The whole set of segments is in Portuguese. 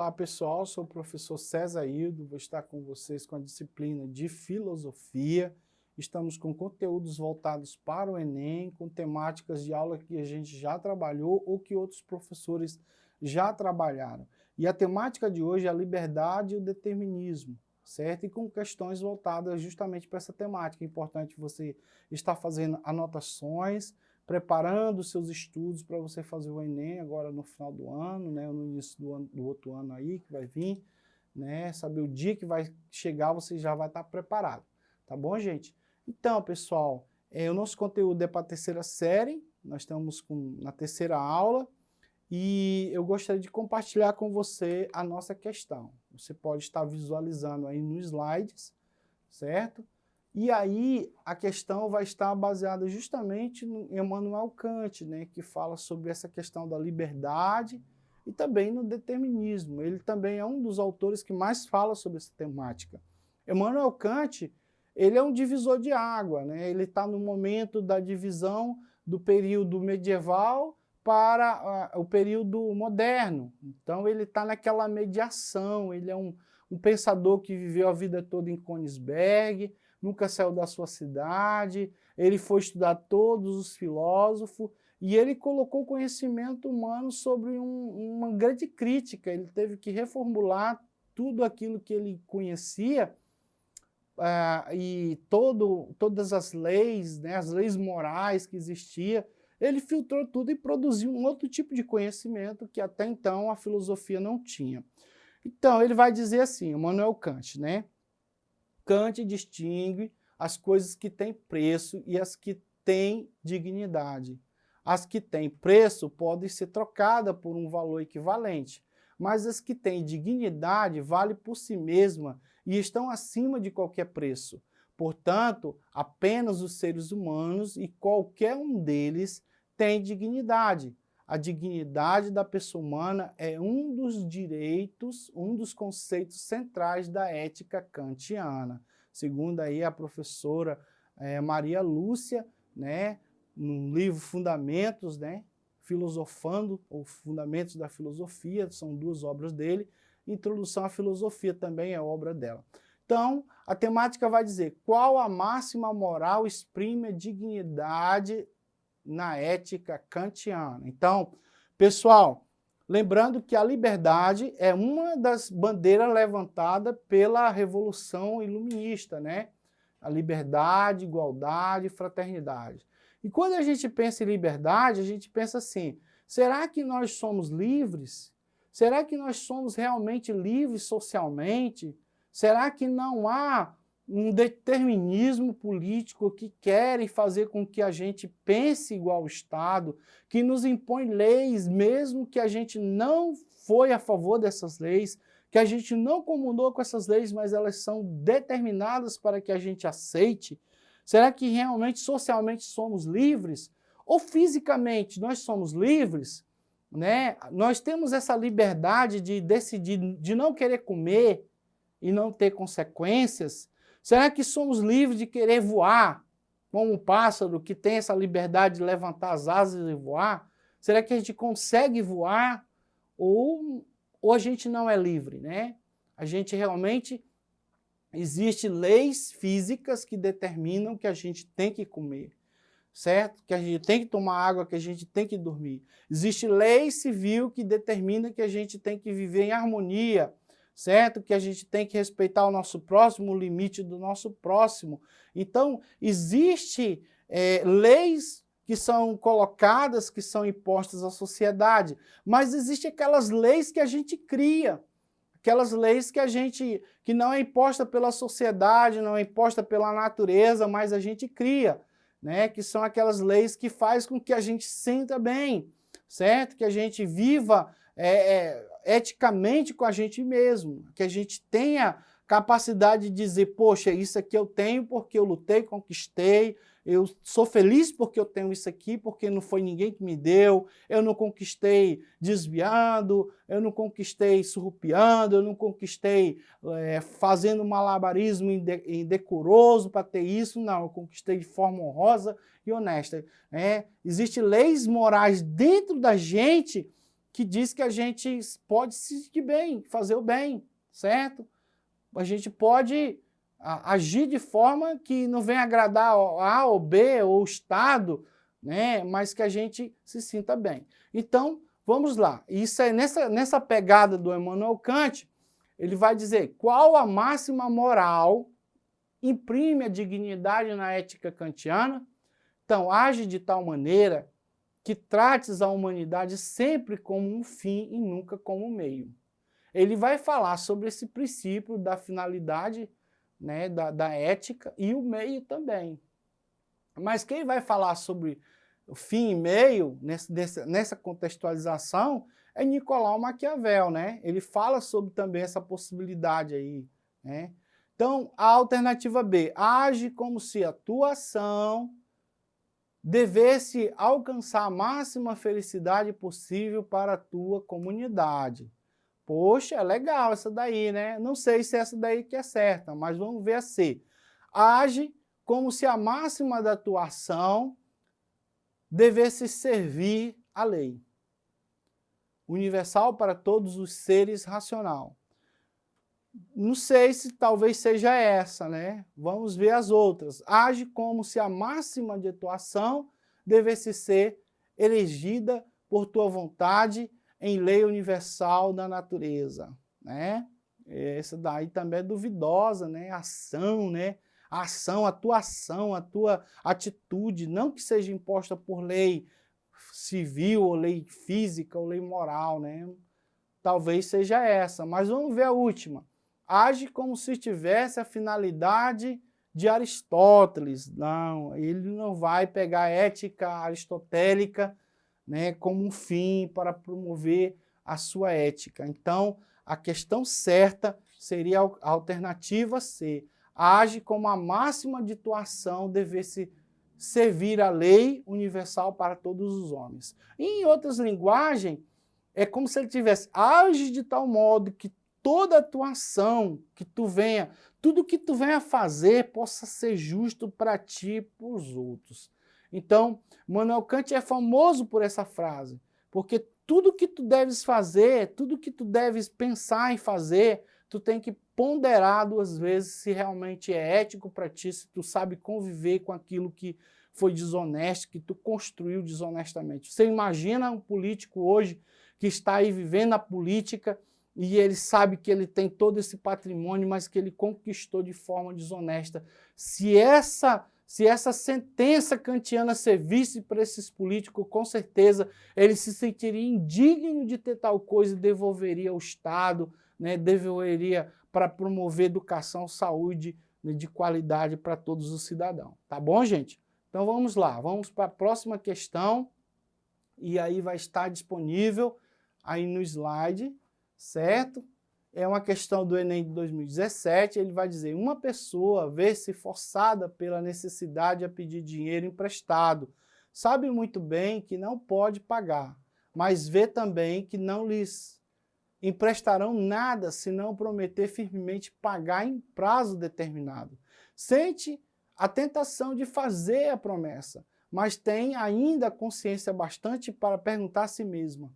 Olá pessoal, sou o professor César Hildo, vou estar com vocês com a disciplina de Filosofia. Estamos com conteúdos voltados para o Enem, com temáticas de aula que a gente já trabalhou ou que outros professores já trabalharam. E a temática de hoje é a liberdade e o determinismo, certo? E com questões voltadas justamente para essa temática. É importante você estar fazendo anotações, preparando seus estudos para você fazer o Enem agora no final do ano, né, no início do outro ano aí que vai vir, né, saber o dia que vai chegar, você já vai estar preparado, tá bom, gente? Então, pessoal, o nosso conteúdo é para a terceira série, nós estamos na terceira aula, e eu gostaria de compartilhar com você a nossa questão. Você pode estar visualizando aí nos slides, certo? E aí a questão vai estar baseada justamente em Immanuel Kant, né, que fala sobre essa questão da liberdade e também no determinismo. Ele também é um dos autores que mais fala sobre essa temática. Immanuel Kant, ele é um divisor de água, né? Ele está no momento da divisão do período medieval para o período moderno. Então ele está naquela mediação, ele é um pensador que viveu a vida toda em Königsberg, nunca saiu da sua cidade, ele foi estudar todos os filósofos e ele colocou o conhecimento humano sobre uma grande crítica. Ele teve que reformular tudo aquilo que ele conhecia e todas as leis, né, as leis morais que existiam. Ele filtrou tudo e produziu um outro tipo de conhecimento que até então a filosofia não tinha. Então, ele vai dizer assim, Immanuel Kant, né? Kant distingue as coisas que têm preço e as que têm dignidade. As que têm preço podem ser trocadas por um valor equivalente, mas as que têm dignidade valem por si mesma e estão acima de qualquer preço. Portanto, apenas os seres humanos e qualquer um deles tem dignidade. A dignidade da pessoa humana é um dos direitos, um dos conceitos centrais da ética kantiana. Segundo aí a professora Maria Lúcia, né, no livro Fundamentos, né, Filosofando, ou Fundamentos da Filosofia, são duas obras dele. Introdução à Filosofia também é obra dela. Então, a temática vai dizer qual a máxima moral exprime a dignidade na ética kantiana. Então, pessoal, lembrando que a liberdade é uma das bandeiras levantadas pela Revolução Iluminista, né? A liberdade, igualdade, fraternidade. E quando a gente pensa em liberdade, a gente pensa assim, será que nós somos livres? Será que nós somos realmente livres socialmente? Será que não há um determinismo político que quer fazer com que a gente pense igual ao Estado, que nos impõe leis, mesmo que a gente não foi a favor dessas leis, que a gente não comungou com essas leis, mas elas são determinadas para que a gente aceite? Será que realmente socialmente somos livres? Ou fisicamente nós somos livres? Né? Nós temos essa liberdade de decidir, de não querer comer e não ter consequências? Será que somos livres de querer voar, como um pássaro que tem essa liberdade de levantar as asas e voar? Será que a gente consegue voar ou a gente não é livre, né? A gente realmente, existem leis físicas que determinam que a gente tem que comer, certo? Que a gente tem que tomar água, que a gente tem que dormir. Existe lei civil que determina que a gente tem que viver em harmonia, certo? Que a gente tem que respeitar o nosso próximo, o limite do nosso próximo. Então, existe leis que são colocadas, que são impostas à sociedade, mas existem aquelas leis que a gente cria, aquelas leis que não é imposta pela sociedade, não é imposta pela natureza, mas a gente cria, né? Que são aquelas leis que fazem com que a gente se sinta bem, certo? Que a gente viva eticamente com a gente mesmo, que a gente tenha capacidade de dizer, poxa, isso aqui eu tenho porque eu lutei, conquistei, eu sou feliz porque eu tenho isso aqui, porque não foi ninguém que me deu, eu não conquistei desviando, eu não conquistei surrupiando, eu não conquistei fazendo malabarismo indecoroso para ter isso, não, eu conquistei de forma honrosa e honesta. Existem leis morais dentro da gente que diz que a gente pode se sentir bem, fazer o bem, certo? A gente pode agir de forma que não venha agradar A ou B ou o Estado, né? Mas que a gente se sinta bem. Então, vamos lá. Isso é nessa pegada do Immanuel Kant, ele vai dizer qual a máxima moral imprime a dignidade na ética kantiana. Então, age de tal maneira que trates a humanidade sempre como um fim e nunca como um meio. Ele vai falar sobre esse princípio da finalidade, né, da ética e o meio também. Mas quem vai falar sobre o fim e meio, nessa contextualização, é Nicolau Maquiavel, né? Ele fala sobre também essa possibilidade aí, né? Então, a alternativa B, age como se a tua ação devesse alcançar a máxima felicidade possível para a tua comunidade. Poxa, é legal essa daí, né? Não sei se essa daí que é certa, mas vamos ver a C. Age como se a máxima da tua ação devesse servir à lei universal para todos os seres racional. Não sei se talvez seja essa, né? Vamos ver as outras. Age como se a máxima de tua ação devesse ser elegida por tua vontade em lei universal da natureza, né? Essa daí também é duvidosa, né? Ação, né? A ação, a tua atitude, não que seja imposta por lei civil, ou lei física, ou lei moral, né? Talvez seja essa, mas vamos ver a última. Age como se tivesse a finalidade de Aristóteles. Não, ele não vai pegar a ética aristotélica, né, como um fim para promover a sua ética. Então, a questão certa seria a alternativa C. Age como a máxima de tua ação devesse servir a lei universal para todos os homens. Em outras linguagens, é como se ele tivesse, age de tal modo que toda a tua ação que tu venha, tudo que tu venha fazer possa ser justo para ti e para os outros. Então, Immanuel Kant é famoso por essa frase, porque tudo que tu deves fazer, tudo que tu deves pensar em fazer, tu tem que ponderar 2 vezes se realmente é ético para ti, se tu sabe conviver com aquilo que foi desonesto, que tu construiu desonestamente. Você imagina um político hoje que está aí vivendo a política e ele sabe que ele tem todo esse patrimônio, mas que ele conquistou de forma desonesta. Se essa sentença kantiana servisse para esses políticos, com certeza ele se sentiria indigno de ter tal coisa e devolveria ao Estado, né, devolveria para promover educação, saúde, né, de qualidade para todos os cidadãos. Tá bom, gente? Então vamos lá, vamos para a próxima questão e aí vai estar disponível aí no slide, certo? É uma questão do Enem de 2017, ele vai dizer, uma pessoa vê-se forçada pela necessidade a pedir dinheiro emprestado, sabe muito bem que não pode pagar, mas vê também que não lhes emprestarão nada se não prometer firmemente pagar em prazo determinado. Sente a tentação de fazer a promessa, mas tem ainda a consciência bastante para perguntar a si mesma,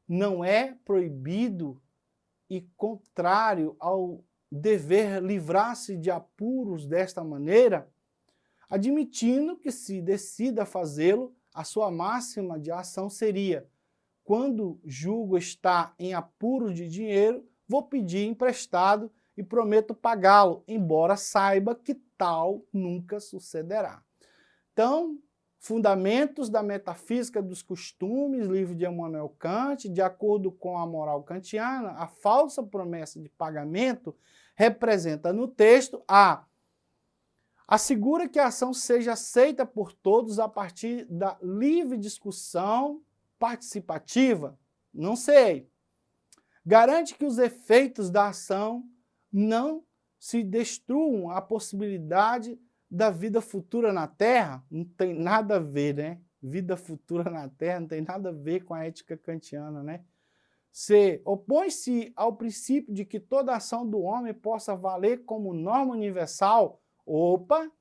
não é proibido e contrário ao dever livrar-se de apuros desta maneira, admitindo que se decida fazê-lo, a sua máxima de ação seria, quando julgo estar em apuro de dinheiro, vou pedir emprestado e prometo pagá-lo, embora saiba que tal nunca sucederá. Então, Fundamentos da Metafísica dos Costumes, livro de Immanuel Kant, de acordo com a moral kantiana, a falsa promessa de pagamento representa no texto assegura que a ação seja aceita por todos a partir da livre discussão participativa? Não sei. Garante que os efeitos da ação não se destruam a possibilidade da vida futura na Terra? Não tem nada a ver, né? Vida futura na Terra não tem nada a ver com a ética kantiana, né? C. Opõe-se ao princípio de que toda ação do homem possa valer como norma universal? Opa!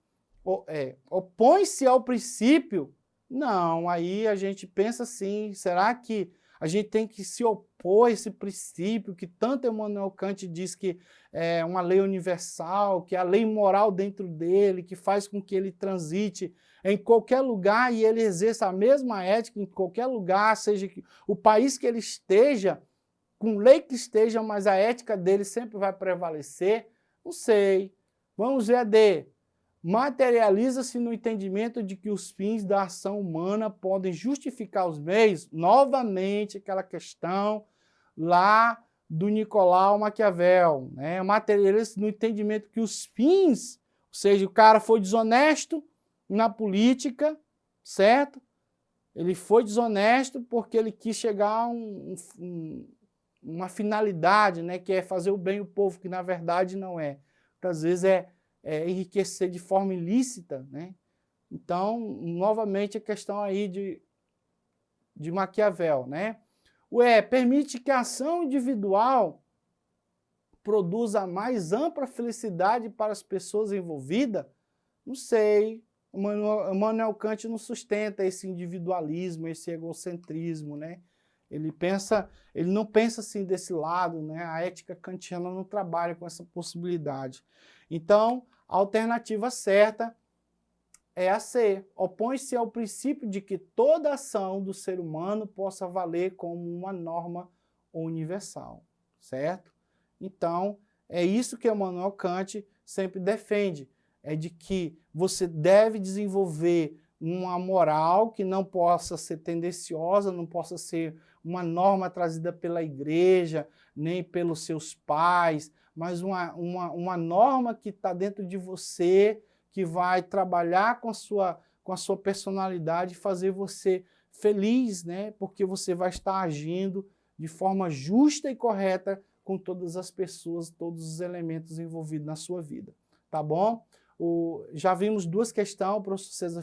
Opõe-se ao princípio? Não, aí a gente pensa assim, será que A gente tem que se opor a esse princípio que tanto Immanuel Kant diz que é uma lei universal, que é a lei moral dentro dele, que faz com que ele transite em qualquer lugar e ele exerça a mesma ética em qualquer lugar, seja o país que ele esteja, com lei que esteja, mas a ética dele sempre vai prevalecer. Não sei. Vamos ver a D. Materializa-se no entendimento de que os fins da ação humana podem justificar os meios. Novamente, aquela questão lá do Nicolau Maquiavel. Né? Materializa-se no entendimento que os fins, ou seja, o cara foi desonesto na política, certo? Ele foi desonesto porque ele quis chegar a uma finalidade, né, que é fazer o bem ao povo, que na verdade não é. Às vezes é enriquecer de forma ilícita, né? Então, novamente, a questão aí de Maquiavel, né? O E, permite que a ação individual produza a mais ampla felicidade para as pessoas envolvidas? Não sei. Immanuel Kant não sustenta esse individualismo, esse egocentrismo, né? Ele não pensa assim desse lado, né? A ética kantiana não trabalha com essa possibilidade. Então, a alternativa certa é a C. Opõe-se ao princípio de que toda ação do ser humano possa valer como uma norma universal, certo? Então, é isso que Immanuel Kant sempre defende, é de que você deve desenvolver uma moral que não possa ser tendenciosa, não possa ser uma norma trazida pela igreja, nem pelos seus pais, mas uma norma que está dentro de você, que vai trabalhar com a sua personalidade e fazer você feliz, né? Porque você vai estar agindo de forma justa e correta com todas as pessoas, todos os elementos envolvidos na sua vida. Tá bom? Já vimos duas questões, o professor César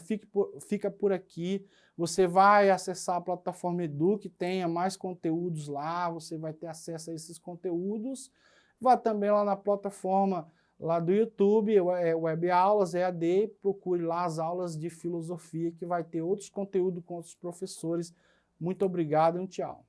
fica por aqui. Você vai acessar a plataforma Edu, que tenha mais conteúdos lá, você vai ter acesso a esses conteúdos. Vá também lá na plataforma lá do YouTube, Web Aulas, EAD, procure lá as aulas de filosofia, que vai ter outros conteúdos com outros professores. Muito obrigado e um tchau.